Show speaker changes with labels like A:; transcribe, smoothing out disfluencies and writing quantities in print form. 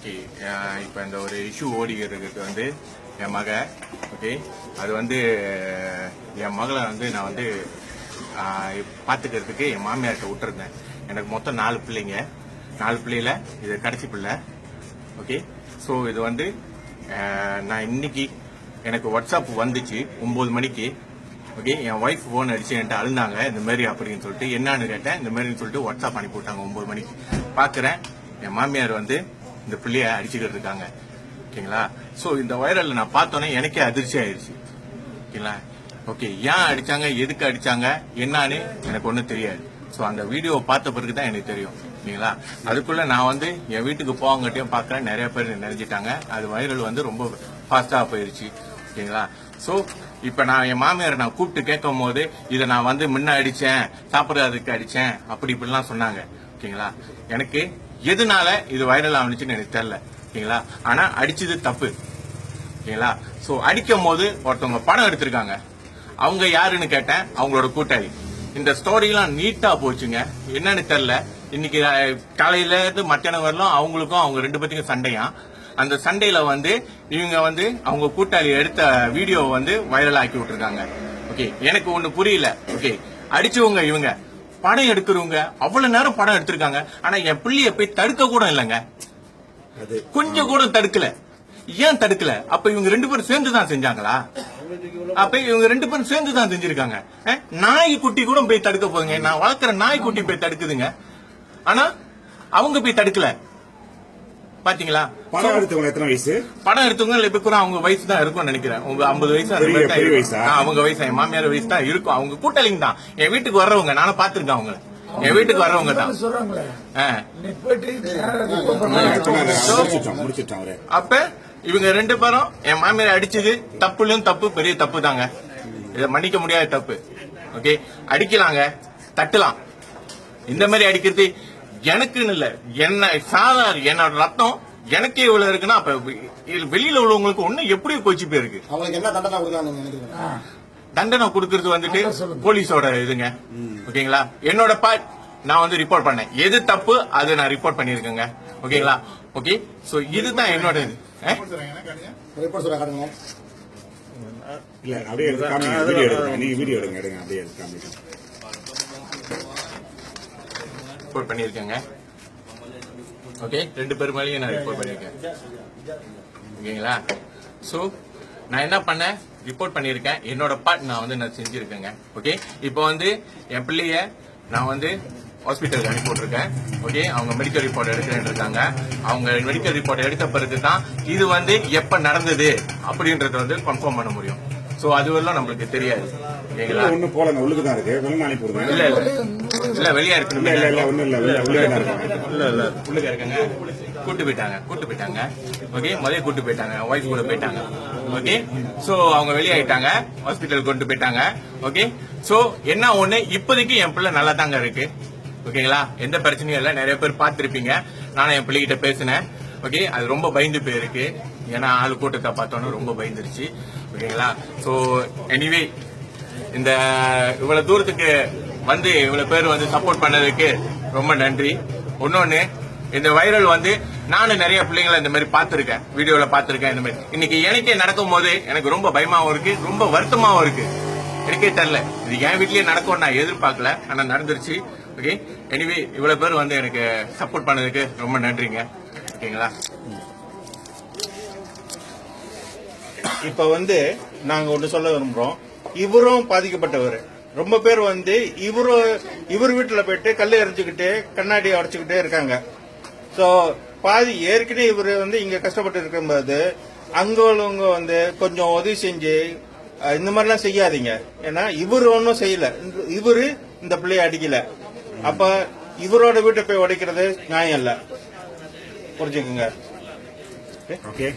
A: Okay, இப்போ இந்த ஒரு இஷ்யூ ஓடிக்கிறதுக்கு வந்து என் மக, ஓகே, அது வந்து என் மகளை வந்து நான் வந்து பார்த்துக்கிறதுக்கு என் மாமியார்கிட்ட விட்டுருந்தேன். எனக்கு மொத்தம் 4 பிள்ளைங்க. 4 பிள்ளையில இது கடைசி பிள்ளை. ஓகே, ஸோ இது வந்து நான் இன்னைக்கு எனக்கு வாட்ஸ்அப் வந்துச்சு 9 மணிக்கு. ஓகே, என் ஒய்ஃப் ஃபோன் அடிச்சு என்கிட்ட அழுந்தாங்க, இந்த மாதிரி அப்படின்னு சொல்லிட்டு. என்னன்னு கேட்டேன், இந்த மாதிரின்னு சொல்லிட்டு வாட்ஸ்அப் அனுப்பி விட்டாங்க 9 மணிக்கு. பார்க்குறேன், என் மாமியார் வந்து இந்த பிள்ளைய அடிச்சுக்கிட்டு இருக்காங்க. ஓகேங்களா? ஸோ இந்த வைரல் நான் பார்த்தோன்னே எனக்கே அதிர்ச்சி ஆயிடுச்சு. ஓகேங்களா? ஓகே, ஏன் அடிச்சாங்க, எதுக்கு அடிச்சாங்க, என்னன்னு எனக்கு ஒன்றும் தெரியாது. ஸோ அந்த வீடியோவை பார்த்த பிறகு தான் எனக்கு தெரியும். ஓகேங்களா? அதுக்குள்ள நான் வந்து என் வீட்டுக்கு போவாங்கட்டையும் பார்க்குறேன், நிறைய பேர் நினைச்சிட்டாங்க. அது வைரல் வந்து ரொம்ப ஃபாஸ்டா போயிருச்சு. ஓகேங்களா? ஸோ இப்ப நான் என் மாமியார் நான் கூப்பிட்டு கேட்கும் போது இதை நான் வந்து முன்ன அடிச்சேன், சாப்பிட்றதுக்கு அடிச்சேன், அப்படி இப்படிலாம் சொன்னாங்க. ஓகேங்களா? எனக்கு எதனால இது வைரல் ஆனிச்சுன்னு எனக்கு தெரியல. ஓகேங்களா? ஆனா அடிச்சது தப்பு. ஓகேங்களா? சோ அடிக்கும் போது ஒருத்தவங்க படம் எடுத்திருக்காங்க. அவங்க யாருன்னு கேட்டேன், அவங்களோட கூட்டாளி. இந்த ஸ்டோரி எல்லாம் நீட்டா போச்சுங்க. என்னன்னு தெரியல. இன்னைக்கு காலையில இருந்து மத்தியானம் வரலாம் அவங்களுக்கும் அவங்க 2 பேத்துக்கும் சண்டையா. அந்த சண்டையில வந்து இவங்க வந்து அவங்க கூட்டாளி எடுத்த வீடியோ வந்து வைரல் ஆக்கி விட்டுருக்காங்க. ஓகே, எனக்கு ஒண்ணு புரியல. ஓகே, அடிச்சவங்க இவங்க, படம் எடுக்கிறவங்க அவ்வளவு நேரம் படம் எடுத்திருக்காங்க. ஆனா என் பிள்ளைய போய் தடுக்க கூட இல்லைங்க, கொஞ்சம் கூட தடுக்கல. ஏன் தடுக்கல? அப்ப இவங்க 2 பேரும் சேர்ந்துதான் செஞ்சாங்களா? அப்ப இவங்க 2 பேரும் சேர்ந்துதான் செஞ்சிருக்காங்க. நாய்க்குட்டி கூட போய் தடுக்க போதுங்க. நான் வளர்க்குற நாய்க்குட்டி போய் தடுக்குதுங்க. ஆனா அவங்க போய் தடுக்கல. பாத்தீங்களா?
B: படம் எடுத்தவங்க எத்தனை வயசு?
A: படம் எடுத்தவங்க இப்ப கூட அவங்க வயசு தான் இருக்கும்னு நினைக்கிறேன். 50 வயசு அவங்க வயசு, என் மாமியார் வயசு தான் இருக்கும். அவங்க கூட்டாளிங்க தான், என் வீட்டுக்கு வர்றவங்க. நானும் பாத்துருக்கேன் அவங்க, என் வீட்டுக்கு வர்றவங்க தான். அப்ப இவங்க 2 பேரும் என் மாமியார் அடிச்சது தப்புலயும் தப்பு, பெரிய தப்பு தாங்க. இதை மன்னிக்க முடியாத தப்பு. ஓகே, அடிக்கலாங்க, தட்டலாம். இந்த மாதிரி அடிக்கிறது எனக்குன்னு இல்ல, என்ன சாதாரண என்னோட ரத்தம் எனக்கே இவ்வளவு இருக்குன்னா அப்ப வெளியில உள்ளவங்களுக்கு ஒண்ணு எப்படி கொச்சி போயிருக்கு.
C: அவங்களுக்கு என்ன தண்டனை கொடுக்கலாம்?
A: தண்டனை கொடுக்கறது வந்துட்டு போலீஸோட இதுங்க. ஓகேங்களா? என்னோட பார்ட் நான் வந்து ரிப்போர்ட் பண்ணேன். எது தப்பு அதை நான் ரிப்போர்ட் பண்ணிருக்கேங்க. ஓகேங்களா? ஓகே, சோ இதுதான் என்னோட இது.
B: இல்ல அப்படியே வீடியோ எடுங்க, நீங்க வீடியோ எடுங்க, அப்படியே காமிங்க.
A: ரிப்போர்ட் பண்ணிருக்கேங்க. ஓகே, 2 பேர் மேலேயும் நான் ரிப்போர்ட் பண்ணிருக்கேன். ஓகேங்களா? சோ நான் என்ன பண்ணேன், ரிப்போர்ட் பண்ணிருக்கேன். என்னோட பார்ட் நான் வந்து நான் செஞ்சிருக்கேங்க. ஓகே, இப்போ வந்து என் பிள்ளைய நான் வந்து ஹாஸ்பிட்டலுக்கு அனுப்பி போட்டிருக்கேன். ஓகே, அவங்க மெடிக்கல் ரிப்போர்ட் எடுக்கிறேன்னு இருக்காங்க. அவங்க மெடிக்கல் ரிப்போர்ட் எடுத்த பிறகு தான் இது வந்து எப்ப நடந்தது அப்படின்றத வந்து கன்ஃபார்ம் பண்ண முடியும். சோ அதுவெல்லாம் நம்மளுக்கு தெரியாது. ஓகேங்களா?
B: ஒண்ணு போலங்க, உள்ளுக்கு தான் இருக்கு. வெளிய அனுப்பி விடுங்க.
A: இல்ல இல்ல வெளியா இருக்கு.
B: இல்ல ஒண்ணு இல்ல, உள்ளே தான் இருக்கு.
A: இல்ல உள்ளுக்கு இருக்குங்க. கூட்டு போயிட்டாங்க. ஓகே, முதல்ல கூட்டு போயிட்டாங்க, ஒய்ஃப் கூட போயிட்டாங்க. ஓகே, சோ அவங்க வெளியாயிட்டாங்க, ஹாஸ்பிட்டல் கொண்டு போயிட்டாங்க. ஓகே, சோ என்ன ஒண்ணு, இப்போதைக்கு என் பிள்ளை நல்லா தாங்க இருக்கு. ஓகேங்களா? எந்த பிரச்சனையும் இல்ல. நிறைய பேர் பார்த்திருப்பீங்க, நானும் என் பிள்ளைகிட்ட பேசினேன். ஓகே, அது ரொம்ப பயந்து போயிருக்கு. ஏன்னா ஆளு கூட்டத்தை பார்த்தோன்னு ரொம்ப பயந்துருச்சு. ஓகேங்களா? சோ எனிவே, இந்த இவ்வளவு தூரத்துக்கு வந்து இவ்வளவு பேர் வந்து சப்போர்ட் பண்ணதுக்கு ரொம்ப நன்றி. இன்னொன்னு, இந்த வைரல் வந்து நானும் நிறைய பிள்ளைங்களை இந்த மாதிரி பார்த்திருக்கேன், வீடியோல பார்த்திருக்கேன். இந்த மாதிரி இன்னைக்கு எனக்கே நடக்கும் போது எனக்கு ரொம்ப பயமாவும் இருக்கு, ரொம்ப வருத்தமாவும் இருக்கு. எனக்கே தெரியல இது என் வீட்லயே நடக்கும் நான் எதிர்பார்க்கல, ஆனா நடந்துருச்சு. ஓகே, எனிவே இவ்வளவு பேர் வந்து எனக்கு சப்போர்ட் பண்ணதுக்கு ரொம்ப நன்றிங்க. ஓகேங்களா?
D: இப்ப வந்து நாங்க ஒன்று சொல்ல விரும்புறோம். இவரும் பாதிக்கப்பட்டவர். ரொம்ப பேர் வந்து இவர் வீட்டுல போயிட்டு கல் எரிஞ்சுக்கிட்டு கண்ணாடி உடைச்சுக்கிட்டே இருக்காங்க. சோ பாதி ஏற்கனவே இவர் வந்து இங்க கஷ்டப்பட்டு இருக்கும்போது அங்க உள்ளவங்க வந்து கொஞ்சம் உதவி செஞ்சு இந்த மாதிரிலாம் செய்யாதீங்க. ஏன்னா இவர் ஒன்றும் செய்யல, இவரு இந்த பிள்ளைய அடிக்கல. அப்ப இவரோட வீட்டை போய் உடைக்கிறது நியாயம் இல்ல, புரிஞ்சுக்குங்க.
B: ஓகே.